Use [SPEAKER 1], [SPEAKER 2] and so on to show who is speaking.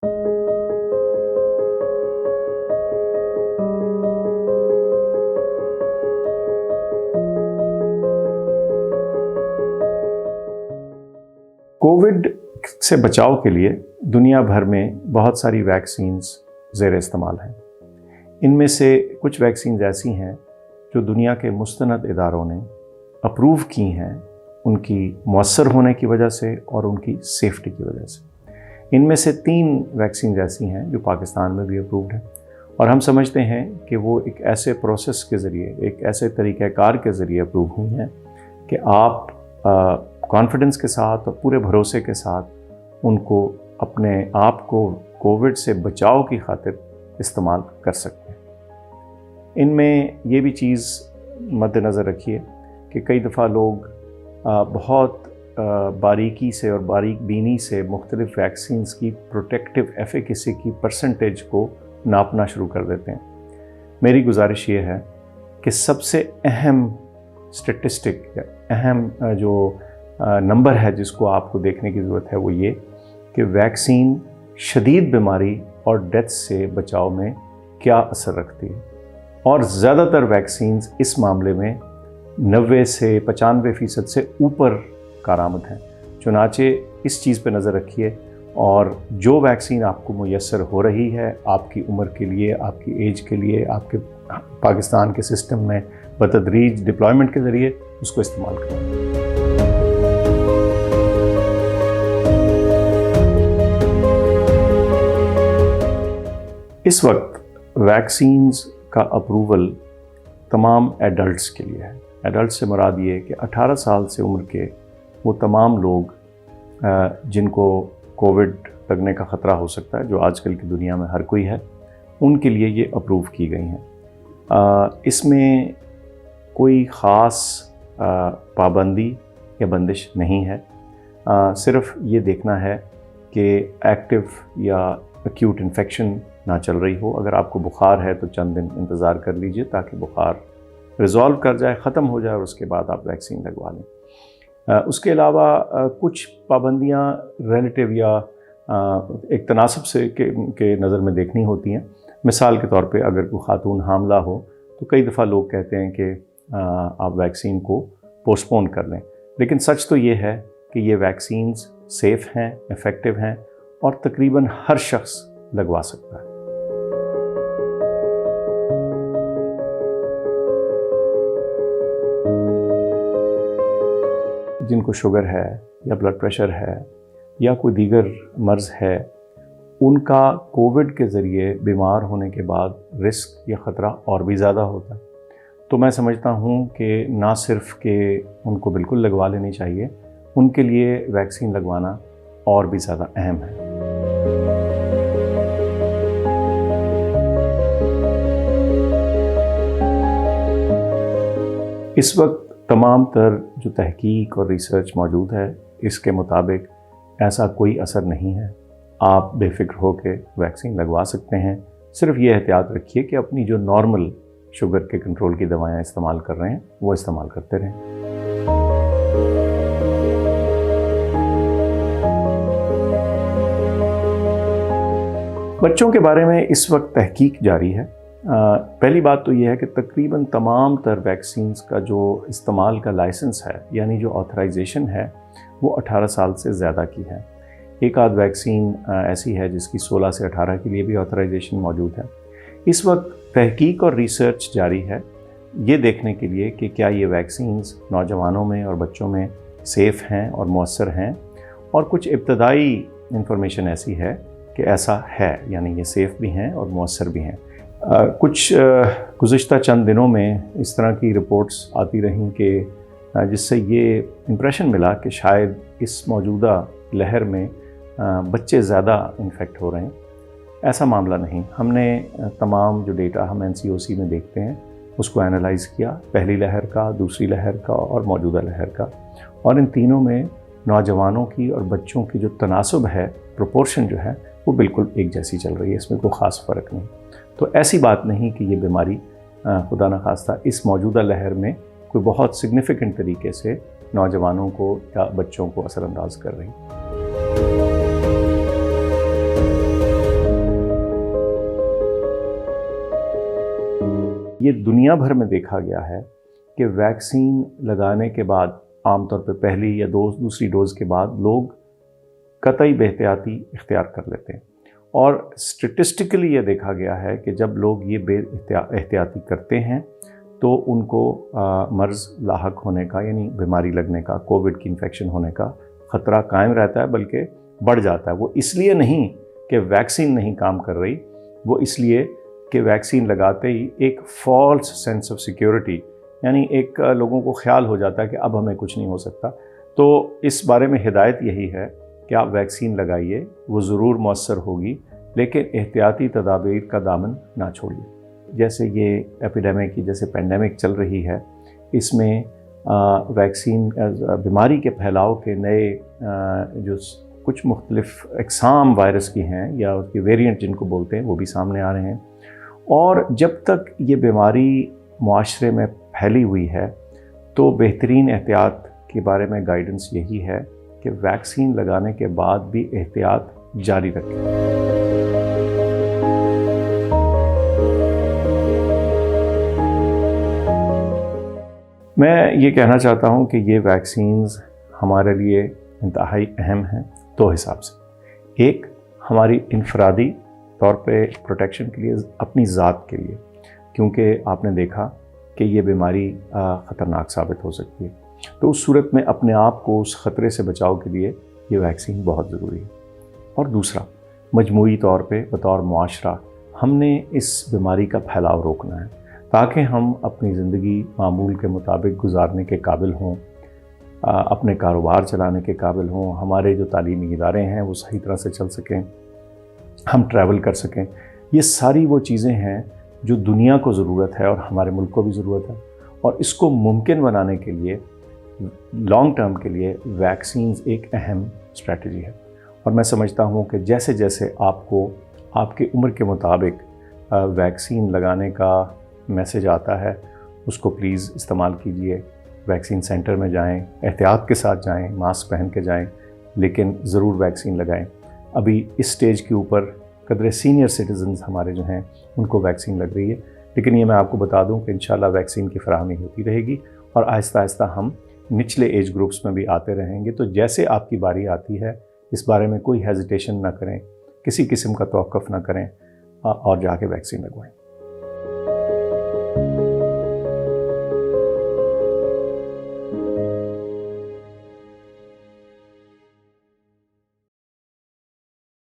[SPEAKER 1] Covid से बचाव के लिए दुनिया भर में बहुत सारी वैक्सीन्स ज़ेर इस्तेमाल हैं। इनमें से कुछ वैक्सीन्स ऐसी हैं जो दुनिया के मुस्तनद इदारों ने अप्रूव की हैं, उनकी मौसर होने की वजह से और उनकी सेफ्टी की वजह से। इनमें से 3 वैक्सीन्स ऐसी हैं जो पाकिस्तान में भी अप्रूव्ड हैं, और हम समझते हैं कि वो एक ऐसे प्रोसेस के ज़रिए, एक ऐसे तरीक़ाकार के ज़रिए अप्रूव हुई हैं कि आप कॉन्फिडेंस के साथ और पूरे भरोसे के साथ उनको अपने आप को कोविड से बचाव की खातिर इस्तेमाल कर सकते हैं। इनमें ये भी चीज़ मद्देनज़र रखिए कि कई दफ़ा लोग बहुत बारीकी से और बारीक बीनी से मुख्तलिफ़ वैक्सीन्स की प्रोटेक्टिव एफिकेसी की परसेंटेज को नापना शुरू कर देते हैं। मेरी गुजारिश ये है कि सबसे अहम स्टेटिस्टिक या अहम जो नंबर है जिसको आपको देखने की ज़रूरत है वो ये कि वैक्सीन शदीद बीमारी और डेथ से बचाव में क्या असर रखती है, और ज़्यादातर वैक्सीन्स इस मामले में 90 से 95% से ऊपर कारआमद हैं। चुनाचे इस चीज़ पे नज़र रखिए, और जो वैक्सीन आपको मुयस्सर हो रही है आपकी उम्र के लिए, आपकी एज के लिए, आपके पाकिस्तान के सिस्टम में बतदरीज डिप्लॉयमेंट के ज़रिए उसको इस्तेमाल करें। इस वक्त वैक्सीन्स का अप्रूवल तमाम एडल्ट्स के लिए है। एडल्ट से मुराद ये कि 18 साल से उम्र के वो तमाम लोग जिनको कोविड लगने का ख़तरा हो सकता है, जो आजकल की दुनिया में हर कोई है, उनके लिए ये अप्रूव की गई हैं। इसमें कोई ख़ास पाबंदी या बंदिश नहीं है। सिर्फ ये देखना है कि एक्टिव या एक्यूट इन्फेक्शन ना चल रही हो। अगर आपको बुखार है तो चंद दिन इंतज़ार कर लीजिए ताकि बुखार रिज़ॉल्व कर जाए, ख़त्म हो जाए, और उसके बाद आप वैक्सीन लगवा लें। उसके अलावा कुछ पाबंदियाँ रिलेटिव या एक तनासब से के नज़र में देखनी होती हैं। मिसाल के तौर पे अगर कोई खातून हामला हो तो कई दफ़ा लोग कहते हैं कि आप वैक्सीन को पोस्टपोन कर लें, लेकिन सच तो ये है कि ये वैक्सीन्स सेफ़ हैं, इफ़ेक्टिव हैं, और तकरीबन हर शख्स लगवा सकता है। जिनको शुगर है या ब्लड प्रेशर है या कोई दीगर मर्ज़ है, उनका कोविड के ज़रिए बीमार होने के बाद रिस्क या ख़तरा और भी ज़्यादा होता है। तो मैं समझता हूँ कि ना सिर्फ कि उनको बिल्कुल लगवा लेनी चाहिए, उनके लिए वैक्सीन लगवाना और भी ज़्यादा अहम है। इस वक्त तमाम तर जो तहकीक और रिसर्च मौजूद है, इसके मुताबिक ऐसा कोई असर नहीं है। आप बेफिक्र हो के वैक्सीन लगवा सकते हैं। सिर्फ ये एहतियात रखिए कि अपनी जो नॉर्मल शुगर के कंट्रोल की दवाएं इस्तेमाल कर रहे हैं वो इस्तेमाल करते रहें। बच्चों के बारे में इस वक्त तहकीक जारी है। पहली बात तो ये है कि तकरीबन तमाम तर वैक्सीन्स का जो इस्तेमाल का लाइसेंस है, यानी जो ऑथराइजेशन है, वो 18 साल से ज़्यादा की है। एक आध वैक्सीन ऐसी है जिसकी 16 से 18 के लिए भी ऑथराइजेशन मौजूद है। इस वक्त तहकीक और रिसर्च जारी है ये देखने के लिए कि क्या ये वैक्सीन्स नौजवानों में और बच्चों में सेफ़ हैं और मौसर हैं, और कुछ इब्तदाई इंफॉर्मेशन ऐसी है कि ऐसा है, यानी ये सेफ़ भी हैं और मौसर भी हैं। कुछ गुज़िश्ता चंद दिनों में इस तरह की रिपोर्ट्स आती रहीं कि जिससे ये इम्प्रेशन मिला कि शायद इस मौजूदा लहर में बच्चे ज़्यादा इन्फेक्ट हो रहे हैं। ऐसा मामला नहीं। हमने तमाम जो डेटा हम NCOC में देखते हैं उसको एनालाइज़ किया, पहली लहर का, दूसरी लहर का और मौजूदा लहर का, और इन तीनों में नौजवानों की और बच्चों की जो तनासब है, प्रोपोर्शन जो है, वो बिल्कुल एक जैसी चल रही है। इसमें कोई ख़ास फ़र्क नहीं। तो ऐसी बात नहीं कि ये बीमारी खुदा न खास्ता इस मौजूदा लहर में कोई बहुत सिग्निफिकेंट तरीके से नौजवानों को या बच्चों को असरअंदाज कर रही। ये दुनिया भर में देखा गया है कि वैक्सीन लगाने के बाद आमतौर पे पहली या दूसरी डोज़ के बाद लोग कतई बेहतियाती इख्तियार कर लेते हैं, और स्टेटिस्टिकली ये देखा गया है कि जब लोग ये एहतियाती करते हैं तो उनको मर्ज़ लाहक होने का, यानी बीमारी लगने का, कोविड की इन्फेक्शन होने का ख़तरा कायम रहता है, बल्कि बढ़ जाता है। वो इसलिए नहीं कि वैक्सीन नहीं काम कर रही, वो इसलिए कि वैक्सीन लगाते ही एक फॉल्स सेंस ऑफ सिक्योरिटी, यानी एक लोगों को ख्याल हो जाता है कि अब हमें कुछ नहीं हो सकता। तो इस बारे में हिदायत यही है कि आप वैक्सीन लगाइए, वो ज़रूर मौसर होगी, लेकिन एहतियाती तदाबीर का दामन ना छोड़िए। जैसे ये एपिडेमिक की, जैसे पेंडेमिक चल रही है, इसमें वैक्सीन बीमारी के फैलाव के नए जो कुछ मुख्तलिफ अक़साम वायरस की हैं या उसके वेरिएंट जिनको बोलते हैं, वो भी सामने आ रहे हैं। और जब तक ये बीमारी मुआशरे में फैली हुई है तो बेहतरीन एहतियात के बारे में गाइडेंस यही है कि वैक्सीन लगाने के बाद भी एहतियात जारी रखें। मैं ये कहना चाहता हूँ कि ये वैक्सीन्स हमारे लिए इंतहाई अहम हैं दो हिसाब से। एक, हमारी इनफरादी तौर पे प्रोटेक्शन के लिए, अपनी ज़ात के लिए, क्योंकि आपने देखा कि ये बीमारी ख़तरनाक साबित हो सकती है, तो उस सूरत में अपने आप को उस ख़तरे से बचाव के लिए ये वैक्सीन बहुत ज़रूरी है। और दूसरा, मजमूई तौर पे बतौर मुआशरा हमने इस बीमारी का फैलाव रोकना है, ताकि हम अपनी ज़िंदगी मामूल के मुताबिक गुजारने के काबिल हों, अपने कारोबार चलाने के काबिल हों, हमारे जो तालीमी इदारे हैं वो सही तरह से चल सकें, हम ट्रैवल कर सकें। ये सारी वो चीज़ें हैं जो दुनिया को ज़रूरत है और हमारे मुल्क को भी ज़रूरत है, और इसको मुमकिन बनाने के लिए लॉन्ग टर्म के लिए वैक्सीन्स एक अहम स्ट्रेटजी है। और मैं समझता हूँ कि जैसे जैसे आपको आपकी उम्र के मुताबिक वैक्सीन लगाने का मैसेज आता है, उसको प्लीज़ इस्तेमाल कीजिए। वैक्सीन सेंटर में जाएं, एहतियात के साथ जाएं, मास्क पहन के जाएं, लेकिन ज़रूर वैक्सीन लगाएं। अभी इस स्टेज के ऊपर कदरे सीनियर सिटीज़न्स हमारे जो हैं उनको वैक्सीन लग रही है, लेकिन ये मैं आपको बता दूं कि इंशाल्लाह वैक्सीन की फराहमी होती रहेगी और आहिस्ता आहिस्ता हम निचले एज ग्रुप्स में भी आते रहेंगे। तो जैसे आपकी बारी आती है, इस बारे में कोई हेजिटेशन ना करें, किसी किस्म का तवक्कुफ़ ना करें और जाके वैक्सीन लगवाएं।